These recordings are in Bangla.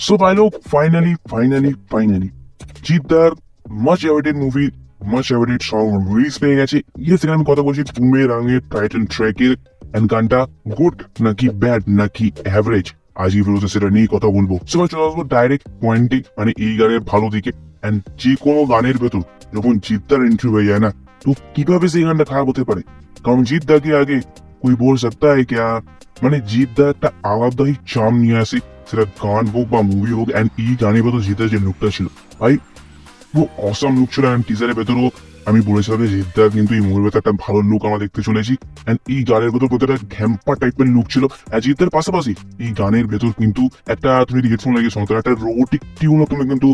So by look, finally, জিদ্দার much awaited movie, much awaited song release পেয়ে গেছে। ইয়েস, এখানে আমি কথা বলছি বুমেরাংয়ের টাইটেল ট্র্যাকের। এন্ড গানটা গুড নাকি ব্যাড নাকি অ্যাভারেজ, আজই ভিডিওতে সেটা নিয়ে কথা বলবো। সবাই চলে আসবো ডাইরেক্ট পয়েন্টে, মানে এই গানের ভালো দিকে। এন্ড যে কোনো গানের ভেতর যখন জিদ্দার এন্ট্রি হয়ে যায় না, তো কিভাবে সেই গানটা খারাপ হতে পারে? কারণ জিদ্দাকে আগে कोई बोल सकता है क्या, মানে জিদ্দা একটা আলাদাই চার্ম নিয়ে আসে, সেটা গান হোক বা মুভি হোক। এন্ড এই গানের ভেতর জিদ্দার যে লুকটা ছিল, ভাই পুরো অসাম লুক ছিল। এন্ড টিজারের ভেতরও আমি বলেছিলাম যে জিদ্দা কিন্তু এই মুভির ভেতর একটা ভালো লুক আমরা দেখতে চলেছি। এন্ড এই গানের ভেতর প্রত্যেকটা ঘ্যাম্পা টাইপের লুক ছিল। আর জিদ্দার পাশাপাশি এই গানের ভেতর কিন্তু একটা, তুমি যদি হেডফোন লাগিয়ে শোনো, একটা রোবোটিক টিউনও তুমি কিন্তু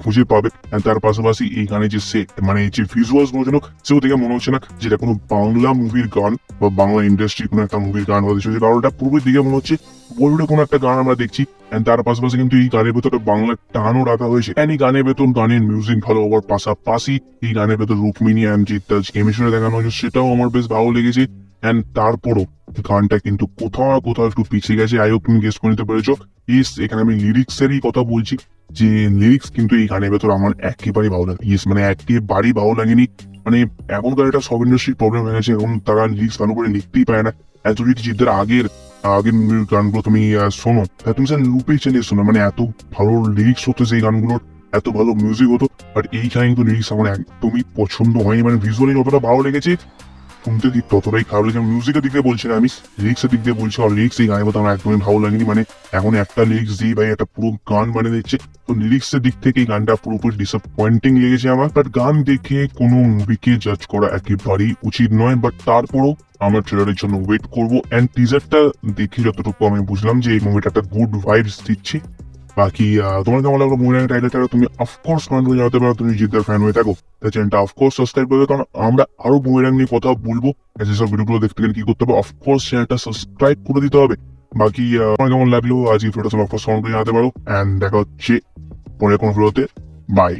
খুঁজে পাবে। তার পাশাপাশি এই গানে যে সেট, মানে যে ভিজুয়ালস গুলো যেন, সেও দেখে মনে হচ্ছে না যেটা কোনো বাংলা মুভির গান বা বাংলা ইন্ডাস্ট্রি কোনো একটা মুভির গান হতে চলেছে। কারণ এটা পুরোপুরি দিকে মনে হচ্ছে বলিউডে কোনো একটা গান আমরা দেখছি। তার পাশাপাশি কিন্তু এই গানের ভেতরে বাংলা টানও রাখা হয়েছে। এই গানের ভেতর গানের মিউজিক ভালো হওয়ার পাশাপাশি এই গানের ভেতর রুক্মিণী অ্যান্ড জিদ্দার কেমিস্ট্রি দেখানো হয়েছে, সেটাও আমার বেশ ভালো লেগেছে। এন্ড তারপরও গানটা কিন্তু কোথাও না কোথাও একটু পিছিয়ে গেছে। আই হোপ তুমি গেস করে নিতে পেরেছো। ইস, এখানে আমি লিরিক্সেরই কথা বলছি, যে লিরিক্স কিন্তু এই গানের ভেতর আমার একেবারেই ভালো লাগে। ইস, মানে একেবারেই ভালো লাগেনি। মানে এখনকার এটা সব ইন্ডাস্ট্রির প্রবলেম হয়ে গেছে, এখন তারা লিরিক্স ভালো করে লিখতেই পারে না। এত যদি জিদ্দার আগের মুভির গানগুলো তুমি শোনো, তুমি স্যার লুপে চালিয়ে শোনো, মানে এত ভালো লিরিক্স হতো সেই গানগুলোর, এত ভালো মিউজিক হতো। বাট এইখানে কিন্তু লিরিক্স আমার একদমই পছন্দ হয়নি। মানে ভিজুয়ালি যতটা ভালো লেগেছে, শুনতে দিক ততটাই খারাপ লেগেছে। মিউজিকের দিক দিয়ে বলছি না, আমি লিরিক্সের দিক দিয়ে বলছি। আর লিরিক্স এই গানের মতো আমার একদমই ভালো লাগেনি। মানে এখন একটা লিরিক্স দিয়ে ভাই একটা পুরো গান বানিয়ে দিচ্ছে। তো লিরিক্সের দিক থেকে এই গানটা পুরোপুরি ডিসঅ্যাপয়েন্টিং লেগেছে আমার। বাট গান দেখে কোনো মুভিকে জাজ করা একেবারেই উচিত নয়। বাট তারপরও আমরা ট্রেলারের জন্য ওয়েট করবো। এন্ড টিজারটা দেখে যতটুকু আমি বুঝলাম যে এই মুভিটা একটা গুড ভাইবস দিচ্ছে। বাকি তোমার কেমন লাগলো বুমেরাং টাইটেলটা, তুমি অফকোর্স কমেন্ট করে জানাতে পারো। তুমি জিদ্দার ফ্যান হয়ে থাকো, তাই চ্যানেলটা অফকোর্স সাবস্ক্রাইব করবে, কারণ আমরা আরো বুমেরাং নিয়ে কথা বলবো। যেসব ভিডিওগুলো দেখতে গেলে কি করতে হবে, অফকোর্স চ্যানেলটা সাবস্ক্রাইব করে দিতে হবে। বাকি তোমার কেমন লাগলো আজকে ভিডিওটা, অফকোর্স কমেন্ট করে জানাতে পারো। এন্ড দেখা হচ্ছে পরের কোনো ভিডিওতে। বাই।